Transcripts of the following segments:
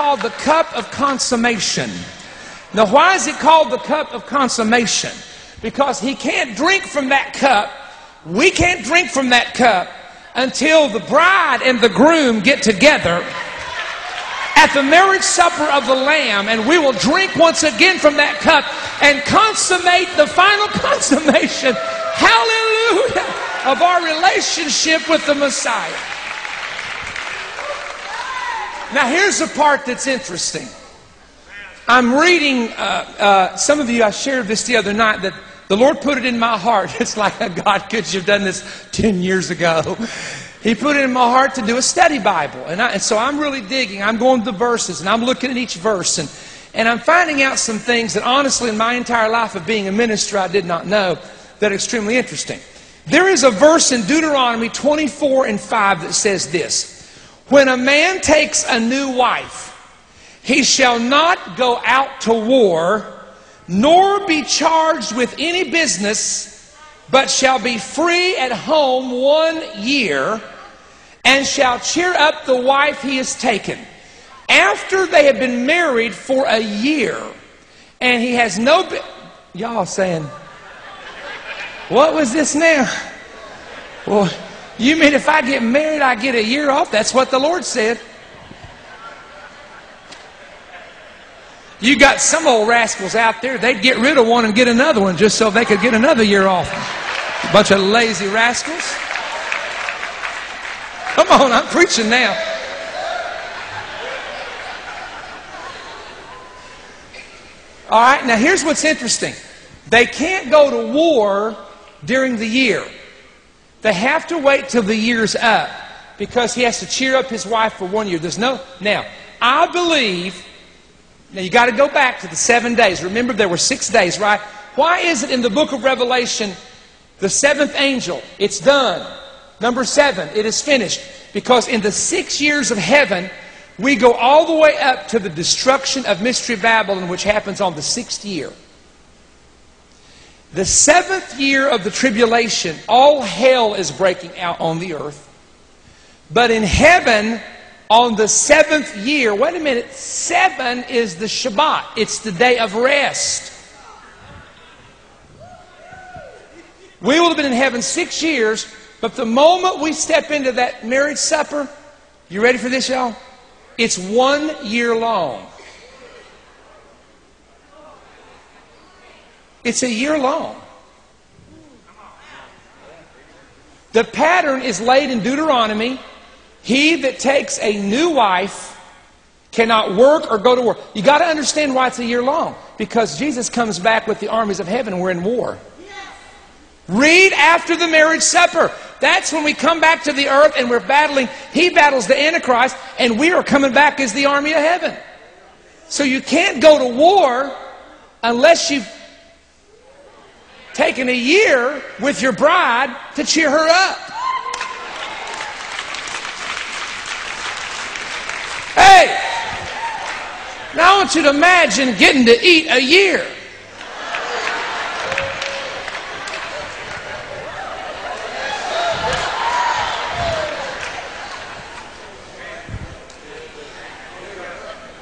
called the cup of consummation. Now, why is it called the cup of consummation? Because he can't drink from that cup. We can't drink from that cup until the bride and the groom get together at the marriage supper of the Lamb, and we will drink once again from that cup and consummate the final consummation, hallelujah, of our relationship with the Messiah. Now here's the part that's interesting. I'm reading, some of you, I shared this the other night, that the Lord put it in my heart. It's like, God, could you have done this 10 years ago? He put it in my heart to do a study Bible. And so I'm really digging. I'm going to the verses, and I'm looking at each verse. And I'm finding out some things that honestly in my entire life of being a minister I did not know that are extremely interesting. There is a verse in Deuteronomy 24:5 that says this: when a man takes a new wife, he shall not go out to war, nor be charged with any business, but shall be free at home 1 year, and shall cheer up the wife he has taken. After they have been married for a year, and he has no... Y'all saying, what was this now? Well, you mean if I get married, I get a year off? That's what the Lord said. You got some old rascals out there, they'd get rid of one and get another one just so they could get another year off. A bunch of lazy rascals. Come on, I'm preaching now. All right, now here's what's interesting. They can't go to war during the year. They have to wait till the year's up because he has to cheer up his wife for 1 year. There's no... Now, I believe... Now, you got to go back to the 7 days. Remember, there were 6 days, right? Why is it in the book of Revelation, the seventh angel, it's done. Number 7, it is finished. Because in the 6 years of heaven, we go all the way up to the destruction of Mystery Babylon, which happens on the 6th year. The 7th year of the tribulation, all hell is breaking out on the earth. But in heaven, on the 7th year, wait a minute, 7 is the Shabbat. It's the day of rest. We will have been in heaven 6 years, but the moment we step into that marriage supper, you ready for this, y'all? It's 1 year long. It's a year long. The pattern is laid in Deuteronomy. He that takes a new wife cannot work or go to war. You got to understand why it's a year long. Because Jesus comes back with the armies of heaven and we're in war. Read after the marriage supper. That's when we come back to the earth and we're battling. He battles the Antichrist and we are coming back as the army of heaven. So you can't go to war unless you've taken a year with your bride to cheer her up. Hey, now I want you to imagine getting to eat a year.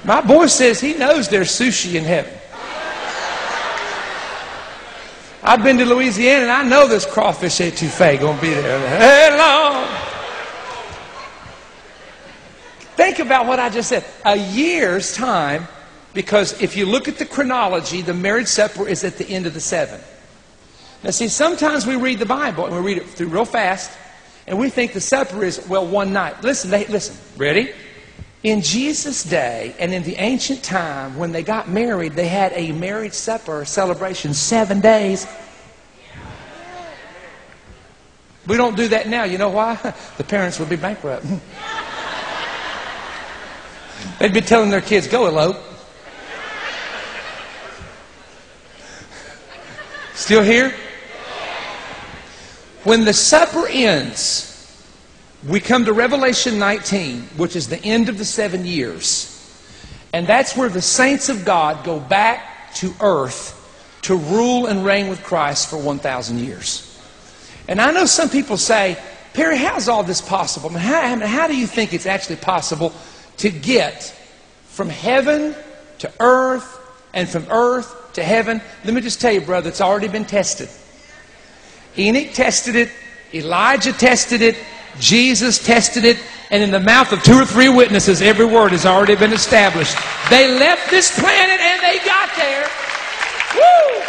My boy says he knows there's sushi in heaven. I've been to Louisiana and I know this crawfish etouffee going to be there. Hello. Think about what I just said. A year's time, because if you look at the chronology, the marriage supper is at the end of the 7. Now see, sometimes we read the Bible and we read it through real fast and we think the supper is, well, one night. Listen, ready? In Jesus' day and in the ancient time, when they got married, they had a marriage supper celebration 7 days. We don't do that now. You know why? The parents would be bankrupt. They'd be telling their kids, go elope. Still here? When the supper ends, we come to Revelation 19, which is the end of the 7 years. And that's where the saints of God go back to earth to rule and reign with Christ for 1,000 years. And I know some people say, Perry, how's all this possible? How do you think it's actually possible to get from heaven to earth and from earth to heaven. Let me just tell you, brother, it's already been tested. Enoch tested it. Elijah tested it. Jesus tested it. And in the mouth of 2 or 3 witnesses, every word has already been established. They left this planet and they got there. Woo!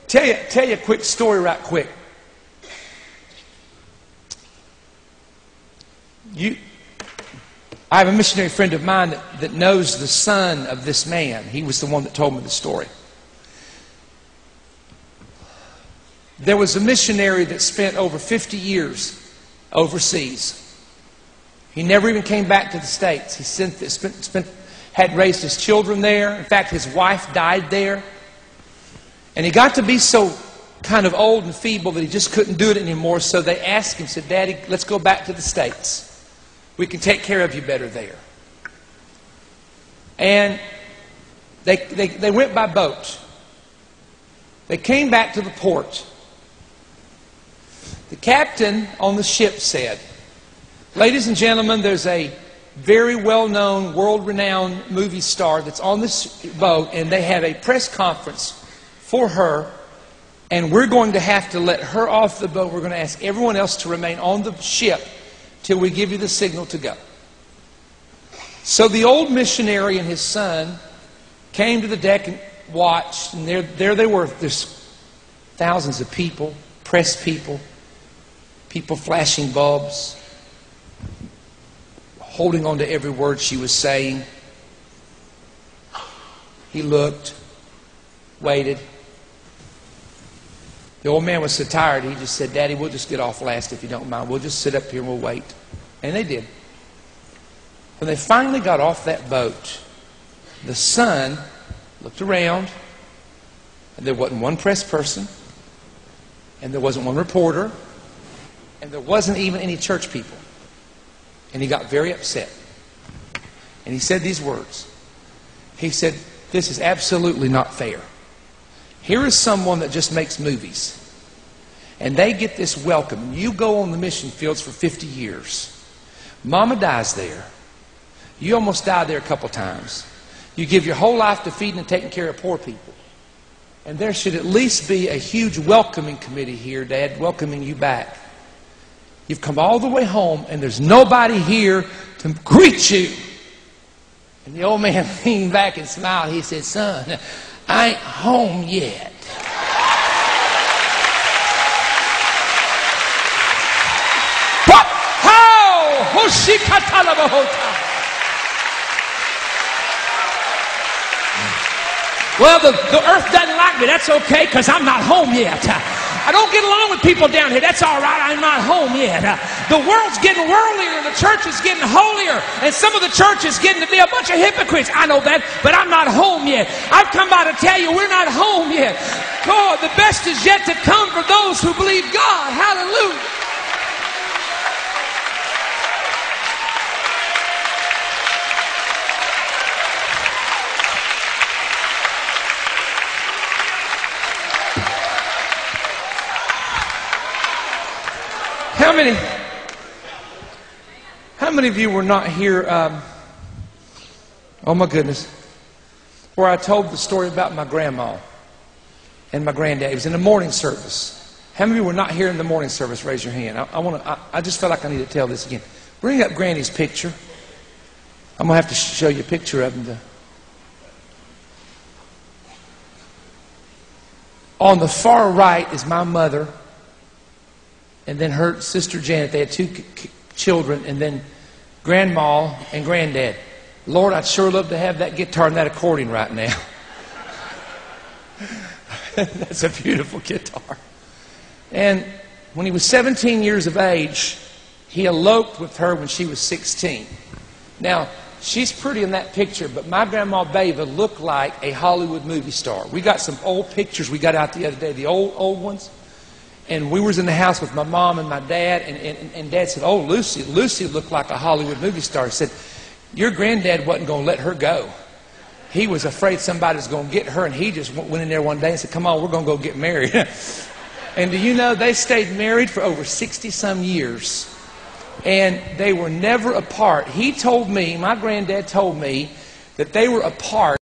Tell you a quick story right quick. I have a missionary friend of mine that knows the son of this man. He was the one that told me the story. There was a missionary that spent over 50 years overseas. He never even came back to the States. He had raised his children there. In fact, his wife died there. And he got to be so kind of old and feeble that he just couldn't do it anymore. So they asked him, said, "Daddy, let's go back to the States. We can take care of you better there." And they went by boat. They came back to the port. The captain on the ship said, "Ladies and gentlemen, there's a very well-known, world-renowned movie star that's on this boat, and they have a press conference for her, and we're going to have to let her off the boat. We're going to ask everyone else to remain on the ship till we give you the signal to go." So the old missionary and his son came to the deck and watched, and there they were. There's thousands of people, press people, people flashing bulbs, holding on to every word she was saying. He looked, waited. The old man was so tired, he just said, "Daddy, we'll just get off last if you don't mind. We'll just sit up here and we'll wait." And they did. When they finally got off that boat, the son looked around, and there wasn't one press person, and there wasn't one reporter, and there wasn't even any church people. And he got very upset. And he said these words. He said, "This is absolutely not fair. Here is someone that just makes movies, and they get this welcome. You go on the mission fields for 50 years. Mama dies there. You almost died there a couple times. You give your whole life to feeding and taking care of poor people. And there should at least be a huge welcoming committee here, Dad, welcoming you back. You've come all the way home, and there's nobody here to greet you." And the old man leaned back and smiled. He said, "Son, I ain't home yet." Well, the earth doesn't like me. That's okay, because I'm not home yet. I don't get along with people down here. That's all right. I'm not home yet. The world's getting worldlier, and the church is getting holier, and some of the church is getting to be a bunch of hypocrites. I know that, but I'm not home yet. I've come by to tell you we're not home yet. God, the best is yet to come for those who believe God. Hallelujah. How many of you were not here, oh my goodness, where I told the story about my grandma and my granddad? It was in the morning service. How many of you were not here in the morning service? Raise your hand. I just felt like I need to tell this again. Bring up Granny's picture. I'm going to have to show you a picture of him. On the far right is my mother, and then her sister Janet. They had 2 children, and then Grandma and Granddad. Lord, I'd sure love to have that guitar and that accordion right now. That's a beautiful guitar. And when he was 17 years of age, he eloped with her when she was 16. Now, she's pretty in that picture, but my Grandma Beva looked like a Hollywood movie star. We got some old pictures we got out the other day, the old ones. And we was in the house with my mom and my dad, and Dad said, "Oh, Lucy looked like a Hollywood movie star." He said, "Your granddad wasn't going to let her go. He was afraid somebody was going to get her, and he just went in there one day and said, 'Come on, we're going to go get married.'" And do you know, they stayed married for over 60-some years. And they were never apart. He told me, my granddad told me, that they were apart